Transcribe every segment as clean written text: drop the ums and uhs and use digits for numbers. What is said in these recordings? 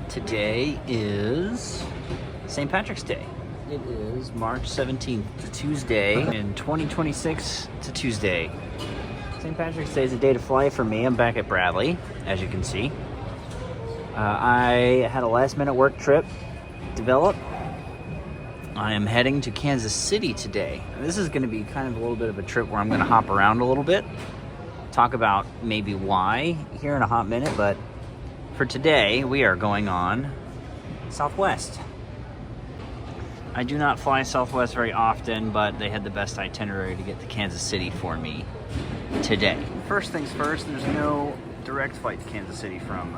Today is St. Patrick's Day. It is March 17th. It's a Tuesday in 2026. It's a Tuesday. St. Patrick's Day is a day to fly for me. I'm back at Bradley, as you can see. I had a last-minute work trip develop. I am heading to Kansas City today. This is going to be kind of a little bit of a trip where I'm going to hop around a little bit. Talk about maybe why here in a hot minute, but for today, we are going on Southwest. I do not fly Southwest very often, but they had the best itinerary to get to Kansas City for me today. First things first, there's no direct flight to Kansas City from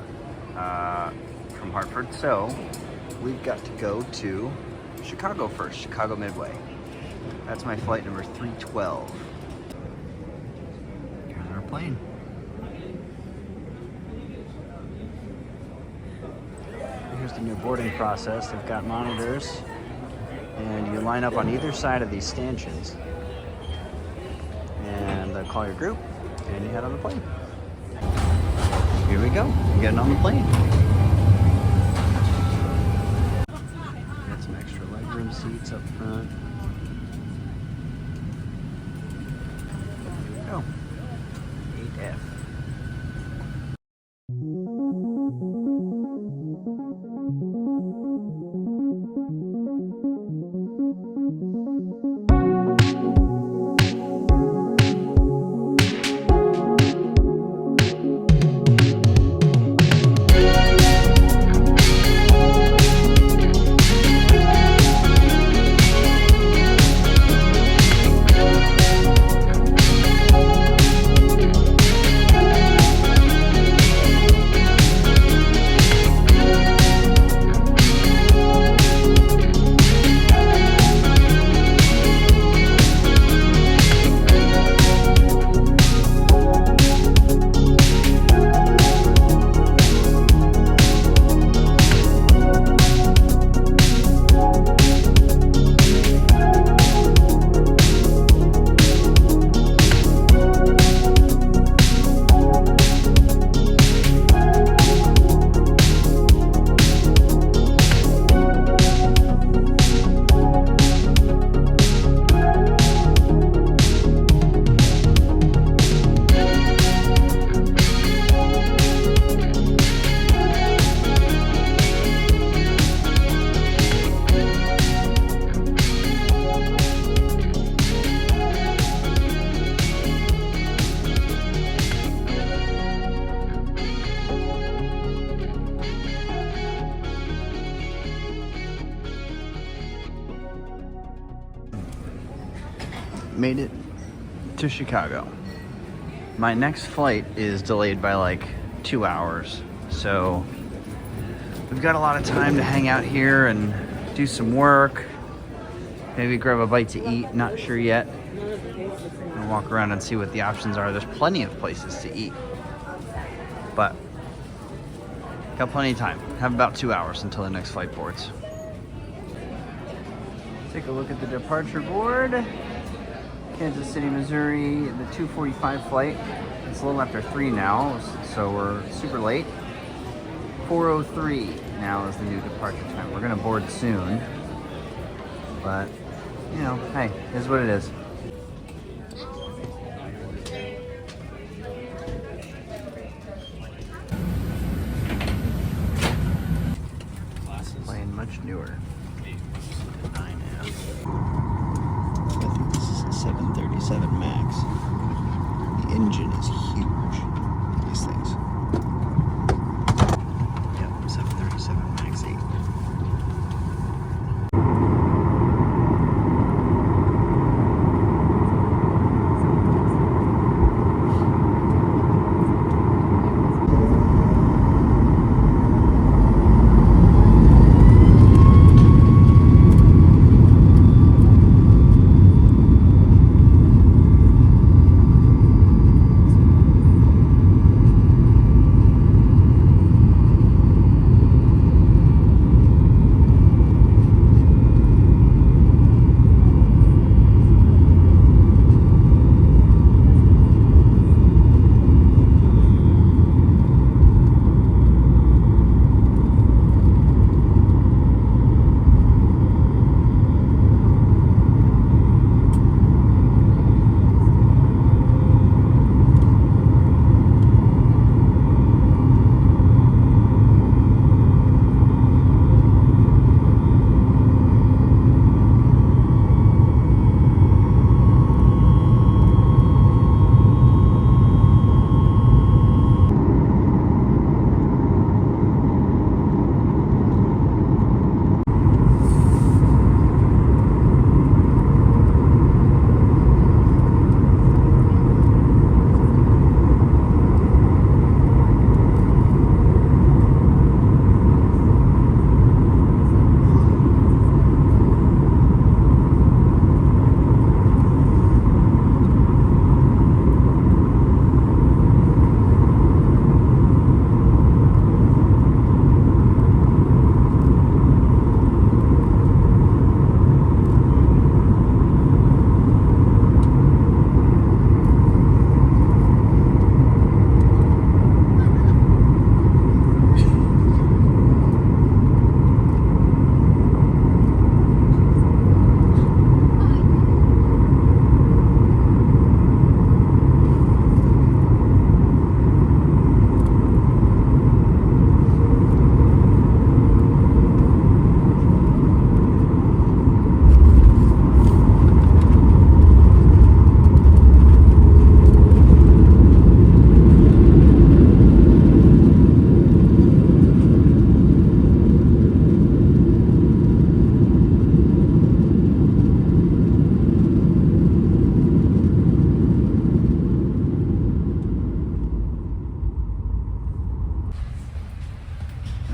Hartford, so we've got to go to Chicago first, Chicago Midway. That's my flight number 312. Here's our plane. Here's the new boarding process. They've got monitors, and you line up on either side of these stanchions, and call your group, and you head on the plane. Here we go. We're getting on the plane. Got some extra legroom seats up front. Here we go. 8F. Made it to Chicago. My next flight is delayed by like 2 hours, so we've got a lot of time to hang out here and do some work, maybe grab a bite to eat, not sure yet, and walk around and see what the options are. There's plenty of places to eat, but got plenty of time. Have about 2 hours until the next flight boards. Take a look at the departure board. Kansas City, Missouri, the 2:45 flight. It's a little after 3 now, so we're super late. 4:03 now is the new departure time. We're gonna board soon, but you know, hey, it is what it is. Plane much newer. 9F. 737 Max. The engine is huge. These things. Yep, 737 Max 8.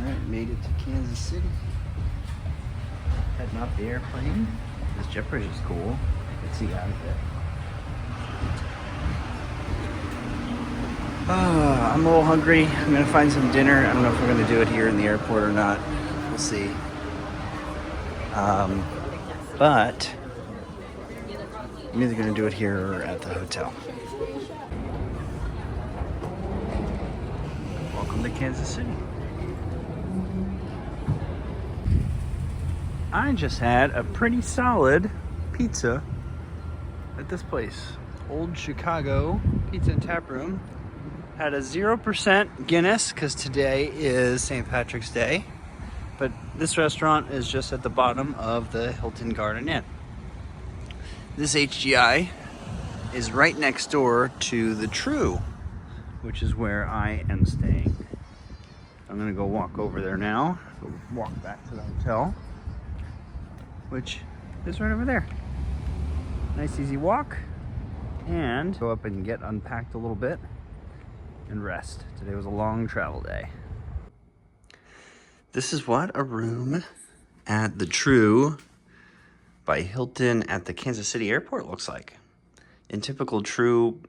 Alright, made it to Kansas City. Heading off the airplane. This jet bridge is cool. You can see out of it. I'm a little hungry. I'm gonna find some dinner. I don't know if we're gonna do it here in the airport or not. We'll see. But I'm either gonna do it here or at the hotel. Welcome to Kansas City. I just had a pretty solid pizza at this place. Old Chicago Pizza and Tap Room. Had a 0% Guinness because today is St. Patrick's Day. But this restaurant is just at the bottom of the Hilton Garden Inn. This HGI is right next door to the True, which is where I am staying. I'm gonna go walk over there now. Walk back to the hotel, which is right over there. Nice easy walk, and go up and get unpacked a little bit and rest. Today was a long travel day. This is what a room at the True by Hilton at the Kansas City airport looks like. In typical True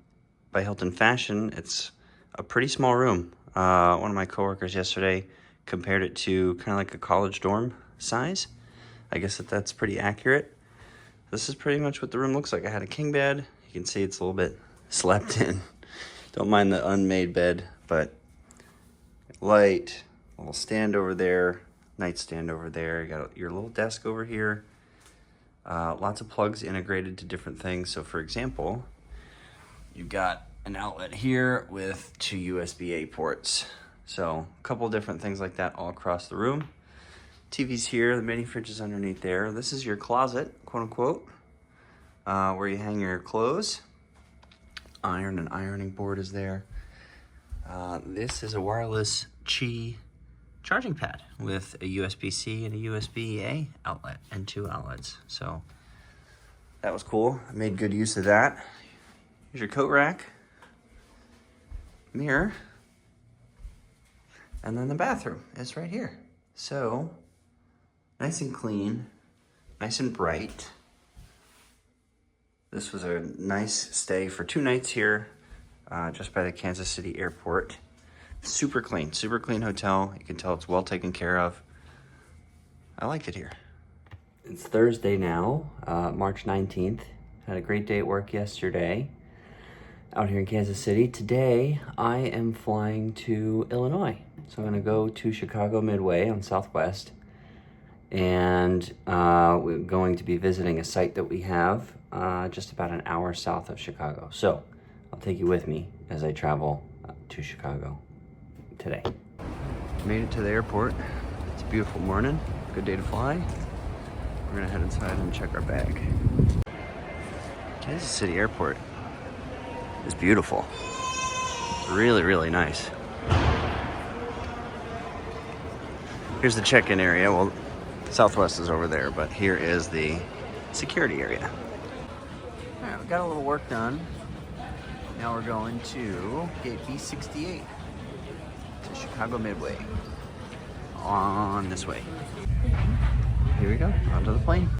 by Hilton fashion, it's a pretty small room. One of my coworkers yesterday compared it to kind of like a college dorm size. I guess that's pretty accurate. This is pretty much what the room looks like. I had a king bed. You can see it's a little bit slept in. Don't mind the unmade bed, but light, a little stand over there, nightstand over there. You got your little desk over here. Lots of plugs integrated to different things. So for example, you've got an outlet here with 2 USB-A ports. So a couple different things like that all across the room. TV's here, the mini fridge is underneath there. This is your closet, quote unquote, where you hang your clothes. Iron and ironing board is there. This is a wireless Qi charging pad with a USB-C and a USB-A outlet and 2 outlets. So that was cool. I made good use of that. Here's your coat rack, mirror, and then the bathroom is right here. So nice and clean, nice and bright. This was a nice stay for 2 nights here, just by the Kansas City airport. Super clean hotel. You can tell it's well taken care of. I like it here. It's Thursday now, March 19th. Had a great day at work yesterday out here in Kansas City. Today, I am flying to Illinois. So I'm gonna go to Chicago Midway on Southwest, and we're going to be visiting a site that we have just about an hour south of Chicago. So I'll take you with me as I travel to Chicago today. Made it to the airport. It's a beautiful morning, good day to fly. We're gonna head inside and check our bag. Kansas City Airport is beautiful. It's really, really nice. Here's the check-in area. Well, Southwest is over there, but here is the security area. All right, we got a little work done. Now we're going to gate B68 to Chicago Midway on this way. Here we go, onto the plane.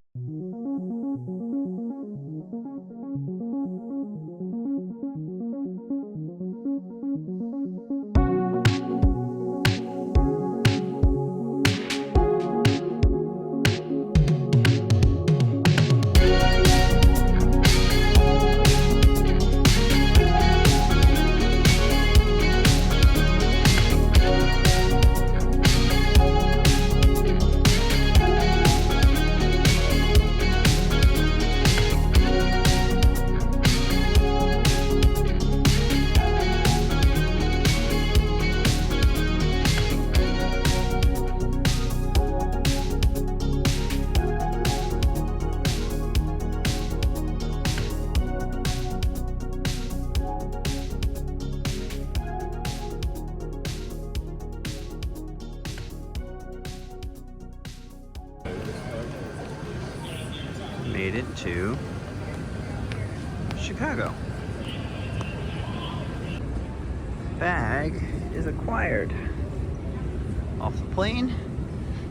Made it to Chicago. Bag is acquired. off the plane.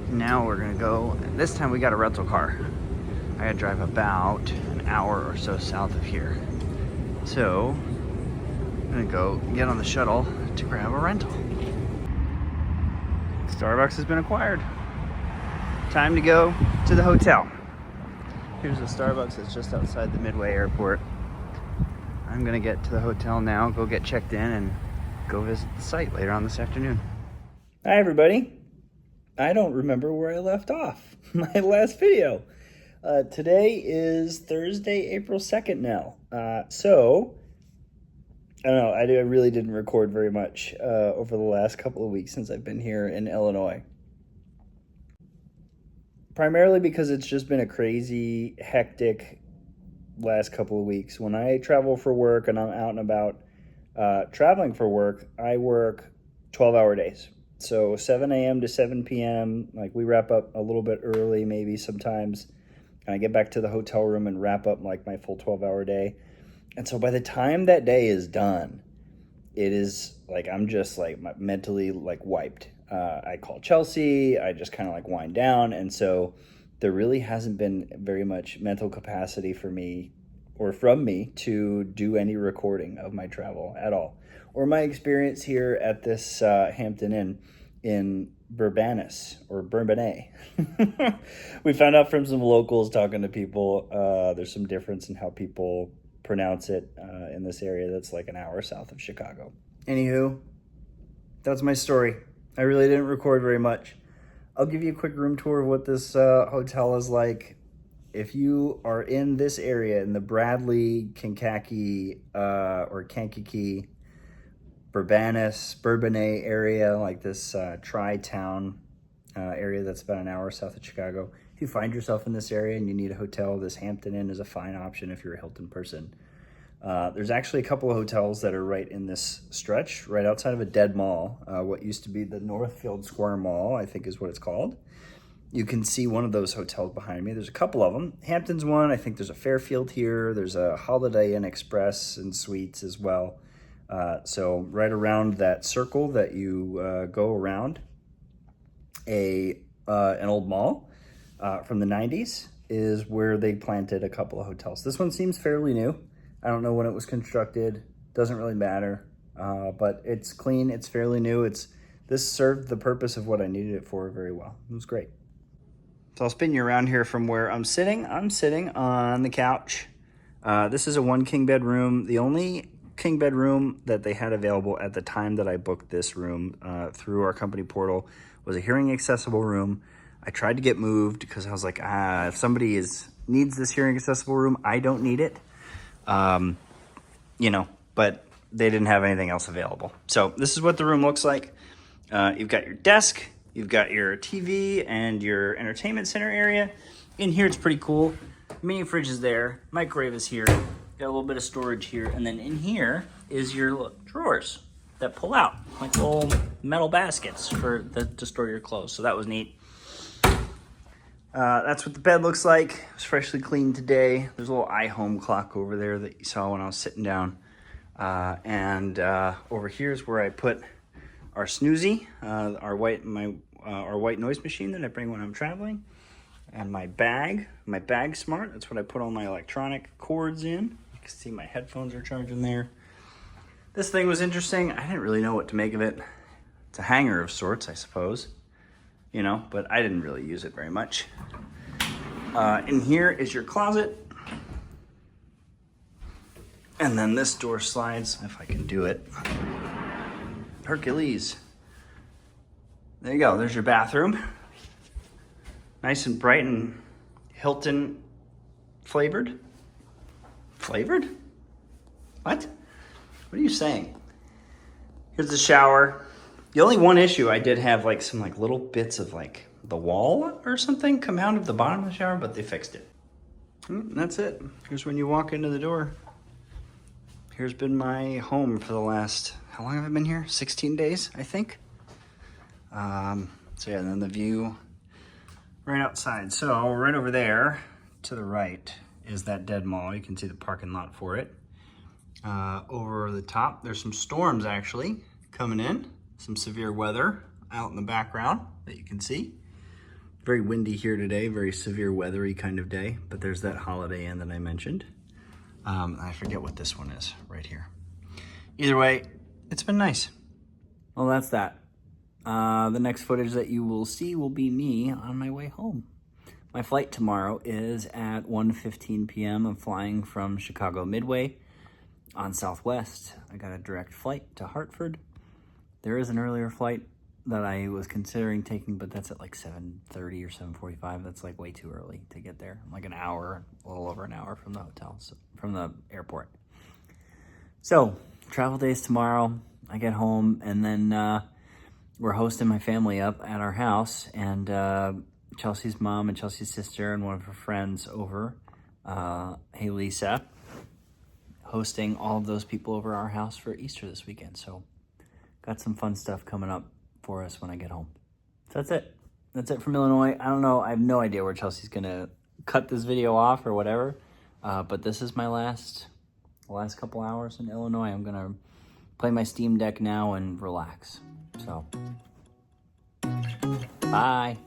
Now we're gonna go, this time we got a rental car. I gotta drive about an hour or so south of here. So, I'm gonna go get on the shuttle to grab a rental. Starbucks has been acquired. Time to go to the hotel. Here's the Starbucks that's just outside the Midway Airport. I'm gonna get to the hotel now, go get checked in, and go visit the site later on this afternoon. Hi everybody. I don't remember where I left off my last video. Today is Thursday, April 2nd now. So, I don't know, I really didn't record very much over the last couple of weeks since I've been here in Illinois. Primarily because it's just been a crazy, hectic last couple of weeks. When I travel for work and I'm out and about traveling for work, I work 12-hour days. So 7 a.m. to 7 p.m., like we wrap up a little bit early maybe sometimes, and I get back to the hotel room and wrap up like my full 12-hour day. And so by the time that day is done, it is like I'm just like mentally like wiped. I call Chelsea, I just kind of like wind down, and so there really hasn't been very much mental capacity for me or from me to do any recording of my travel at all, or my experience here at this Hampton Inn in Bourbonnais or Bourbonnais. We found out from some locals talking to people, there's some difference in how people pronounce it in this area that's like an hour south of Chicago. Anywho, that's my story. I really didn't record very much. I'll give you a quick room tour of what this hotel is like. If you are in this area, in the Bradley, Kankakee, or Kankakee, Bourbonnais area, like this tri-town area that's about an hour south of Chicago. If you find yourself in this area and you need a hotel, this Hampton Inn is a fine option if you're a Hilton person. There's actually a couple of hotels that are right in this stretch, right outside of a dead mall. What used to be the Northfield Square Mall, I think is what it's called. You can see one of those hotels behind me. There's a couple of them. Hampton's one. I think there's a Fairfield here. There's a Holiday Inn Express and Suites as well. So right around that circle that you go around, an old mall from the 90s is where they planted a couple of hotels. This one seems fairly new. I don't know when it was constructed. Doesn't really matter. But it's clean. It's fairly new. This served the purpose of what I needed it for very well. It was great. So I'll spin you around here from where I'm sitting. I'm sitting on the couch. This is a 1 king bedroom. The only king bedroom that they had available at the time that I booked this room through our company portal was a hearing accessible room. I tried to get moved because I was like, if somebody needs this hearing accessible room, I don't need it. But they didn't have anything else available. So this is what the room looks like. You've got your desk, you've got your TV and your entertainment center area. In here, it's pretty cool. Mini fridge is there, microwave is here, got a little bit of storage here, and then in here is your drawers that pull out, like little metal baskets to store your clothes. So that was neat. That's what the bed looks like. It was freshly cleaned today. There's a little iHome clock over there that you saw when I was sitting down. And over here is where I put our snoozy, our white noise machine that I bring when I'm traveling, and my bag smart. That's what I put all my electronic cords in. You can see my headphones are charging there. This thing was interesting. I didn't really know what to make of it. It's a hanger of sorts, I suppose, but I didn't really use it very much. In here is your closet. And then this door slides, if I can do it. Hercules. There you go, there's your bathroom. Nice and bright and Hilton flavored. Flavored? What? What are you saying? Here's the shower. The only one issue, I did have like some like little bits of like the wall or something come out of the bottom of the shower, but they fixed it. That's it. Here's when you walk into the door. Here's been my home for the last, how long have I been here? 16 days, I think. So yeah, and then the view right outside. So right over there to the right is that dead mall. You can see the parking lot for it. Over the top, there's some storms actually coming in, some severe weather out in the background that you can see. Very windy here today, very severe weathery kind of day, but there's that Holiday Inn that I mentioned. I forget what this one is right here. Either way, it's been nice. Well, that's that. The next footage that you will see will be me on my way home. My flight tomorrow is at 1:15 p.m. I'm flying from Chicago Midway on Southwest. I got a direct flight to Hartford. There is an earlier flight that I was considering taking, but that's at like 7:30 or 7:45. That's like way too early to get there. I'm like an hour, a little over an hour from the hotel, from the airport. So, travel days tomorrow. I get home, and then we're hosting my family up at our house, and Chelsea's mom and Chelsea's sister and one of her friends over, hey Lisa, hosting all of those people over our house for Easter this weekend. So got some fun stuff coming up for us when I get home. So that's it. That's it from Illinois. I don't know. I have no idea where Chelsea's going to cut this video off or whatever. But this is my last couple hours in Illinois. I'm going to play my Steam Deck now and relax. So, bye.